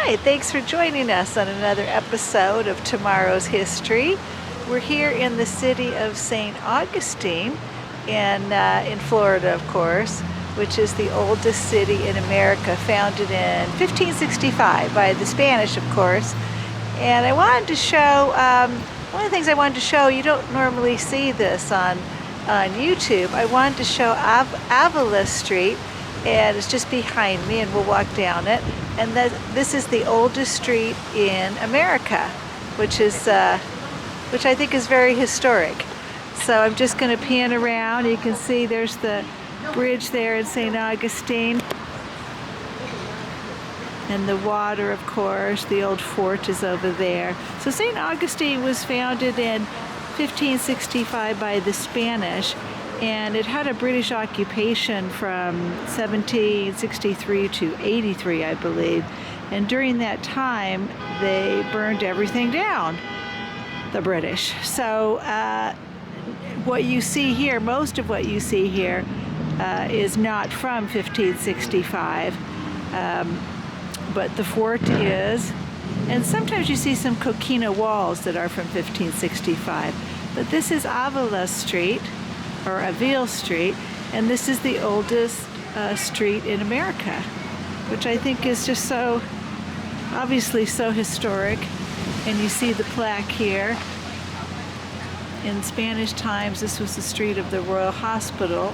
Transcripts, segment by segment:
Hi, thanks for joining us on another episode of Tomorrow's History. We're here in the city of St. Augustine in Florida, of course, which is the oldest city in America, founded in 1565 by the Spanish, of course. And I wanted to show, one of the things I wanted to show, you don't normally see this on YouTube. I wanted to show Aviles Street, and it's just behind me, and we'll walk down it. And this is the oldest street in America, which I think is very historic. So I'm just going to pan around. You can see there's the bridge there in St. Augustine, and the water, of course. The old fort is over there. So St. Augustine was founded in 1565 by the Spanish, and it had a British occupation from 1763 to 83, I believe. And during that time, they burned everything down, the British. So what you see here, most of what you see here, is not from 1565, but the fort is. And sometimes you see some coquina walls that are from 1565. But this is Aviles Street, or Aviles Street, and this is the oldest street in America, which I think is just so, obviously so historic. And you see the plaque here. In Spanish times, this was the street of the Royal Hospital.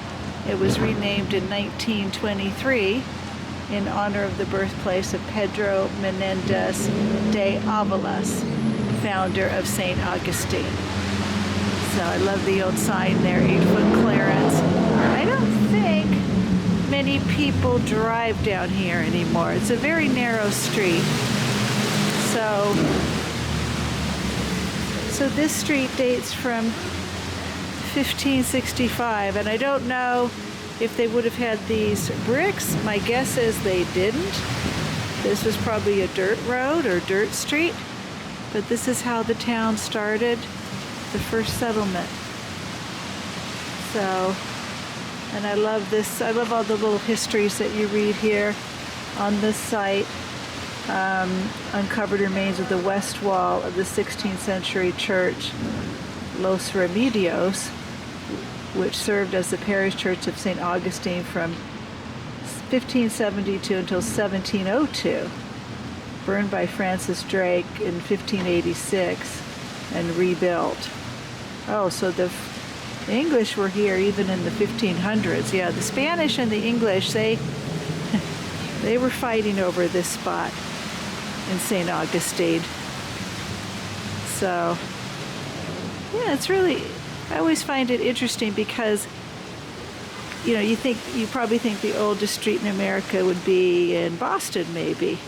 It was renamed in 1923 in honor of the birthplace of Pedro Menendez de Aviles, founder of St. Augustine. So I love the old sign there, 8-foot clearance. I don't think many people drive down here anymore. It's a very narrow street. So this street dates from 1565, and I don't know if they would have had these bricks. My guess is they didn't. This was probably a dirt road or dirt street, but this is how the town started, the first settlement. So, and I love this. I love all the little histories that you read here on this site. Uncovered remains of the west wall of the 16th century church, Los Remedios, which served as the parish church of St. Augustine from 1572 until 1702, burned by Francis Drake in 1586 and rebuilt. Oh, so the English were here even in the 1500s. Yeah, the Spanish and the English, they were fighting over this spot in St. Augustine. So, yeah, it's really, I always find it interesting because, you know, you probably think the oldest street in America would be in Boston, maybe.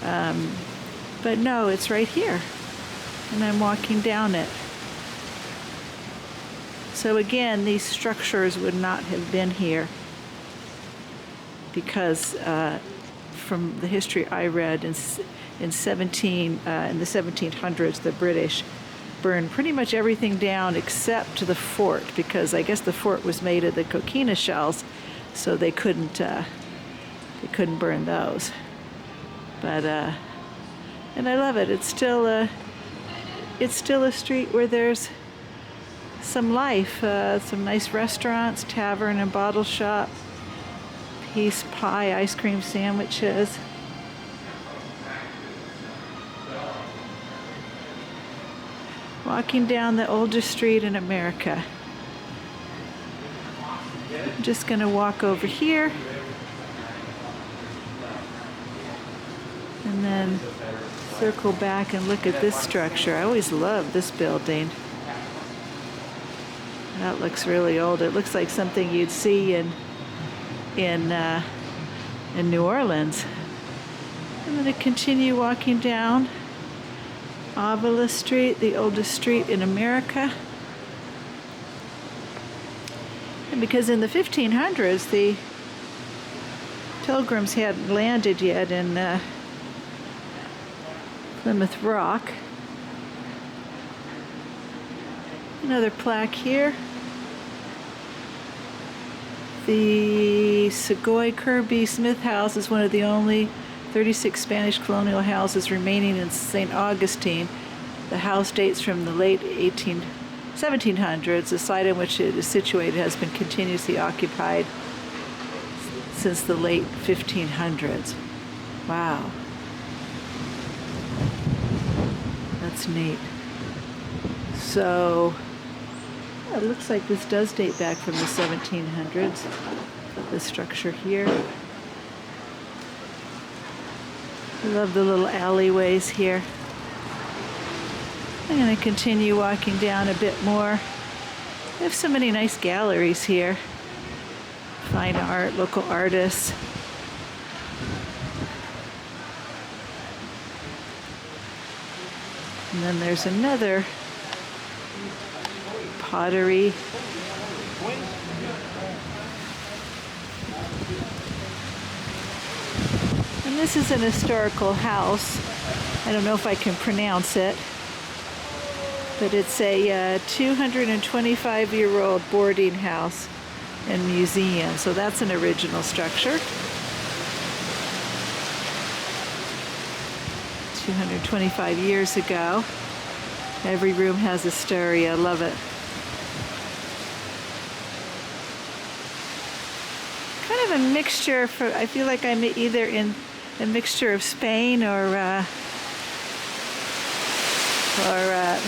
But no, it's right here. And I'm walking down it. So again, these structures would not have been here because from the history I read in the 1700s, the British burned pretty much everything down except the fort, because I guess the fort was made of the coquina shells, so they couldn't burn those. But and I love it. It's still a street where there's some life, some nice restaurants, tavern and bottle shop, peace pie, ice cream sandwiches. Walking down the oldest street in America. I'm just going to walk over here and then circle back and look at this structure. I always love this building. That looks really old. It looks like something you'd see in New Orleans. I'm going to continue walking down Aviles Street, the oldest street in America. And because in the 1500s, the Pilgrims hadn't landed yet in Plymouth Rock. Another plaque here. The Segoy Kirby Smith House is one of the only 36 Spanish colonial houses remaining in St. Augustine. The house dates from the late 1700s. The site on which it is situated has been continuously occupied since the late 1500s. Wow. That's neat. So, it looks like this does date back from the 1700s, this structure here. I love the little alleyways here. I'm going to continue walking down a bit more. They have so many nice galleries here. Fine art, local artists. And then there's another pottery. And this is an historical house. I don't know if I can pronounce it, but it's a 225-year-old boarding house and museum. So that's an original structure. 225 years ago. Every room has a story. I love it. Kind of a mixture. I feel like I'm either in a mixture of Spain or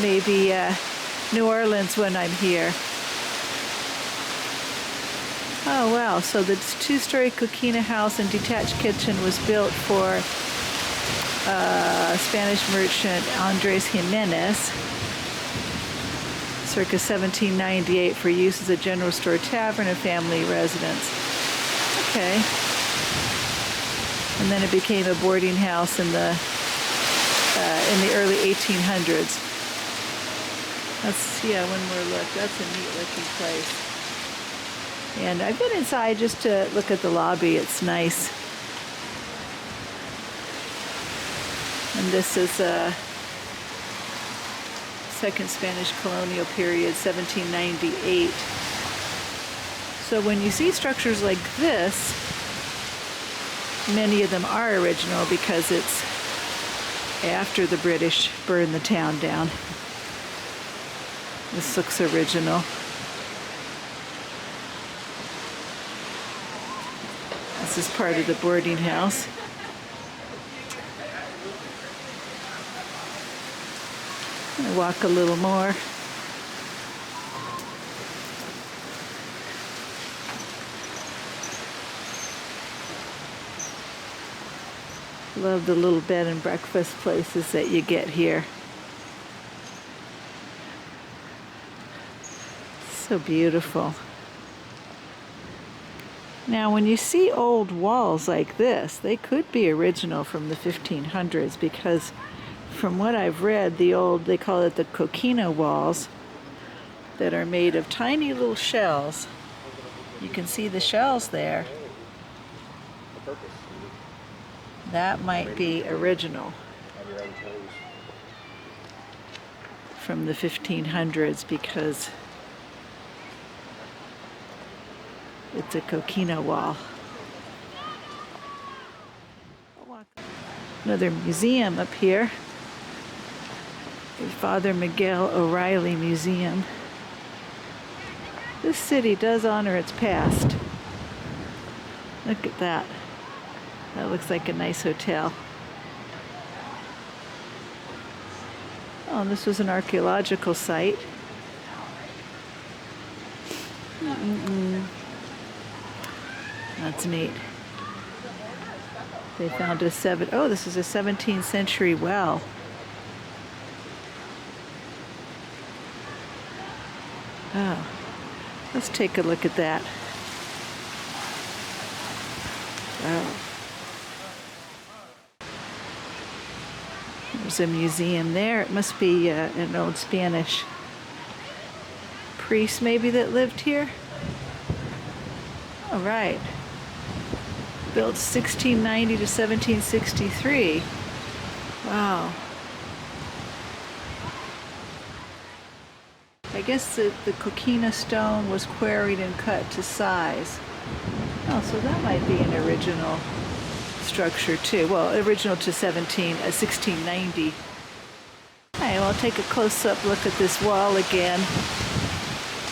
maybe New Orleans when I'm here. Oh wow! So the two-story coquina house and detached kitchen was built for Spanish merchant Andres Jimenez, circa 1798, for use as a general store, tavern, and family residence. Okay. And then it became a boarding house in the early 1800s. Let's one more look. That's a neat looking place. And I've been inside just to look at the lobby. It's nice. And this is a second Spanish colonial period, 1798. So when you see structures like this, many of them are original because it's after the British burned the town down. This looks original. This is part of the boarding house. I'll walk a little more. Love the little bed and breakfast places that you get here. So beautiful. Now when you see old walls like this, they could be original from the 1500s, because from what I've read, they call it the coquina walls, that are made of tiny little shells. You can see the shells there. That might be original from the 1500s because it's a coquina wall. Another museum up here. The Father Miguel O'Reilly Museum. This city does honor its past. Look at that. That looks like a nice hotel. Oh, and this was an archaeological site. That's neat. They found this is a 17th century well. Oh, let's take a look at that. Wow. There's a museum there. It must be an old Spanish priest maybe that lived here. All right. Built 1690 to 1763. Wow. I guess the coquina stone was quarried and cut to size. Oh, so that might be an original structure too. Well, original to 1690. All right, well, I'll take a close-up look at this wall again.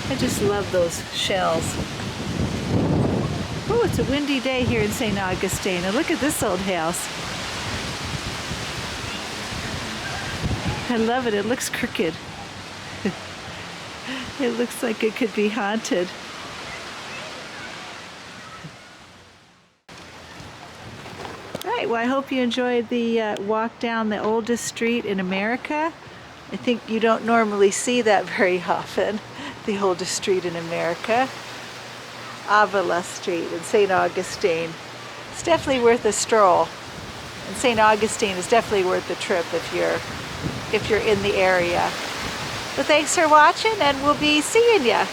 I just love those shells. Oh, it's a windy day here in St. Augustine. And look at this old house. I love it. It looks crooked. It looks like it could be haunted. All right, well, I hope you enjoyed the walk down the oldest street in America. I think you don't normally see that very often, the oldest street in America. Aviles Street in St. Augustine. It's definitely worth a stroll. And St. Augustine is definitely worth the trip if you're in the area. But thanks for watching, and we'll be seeing ya.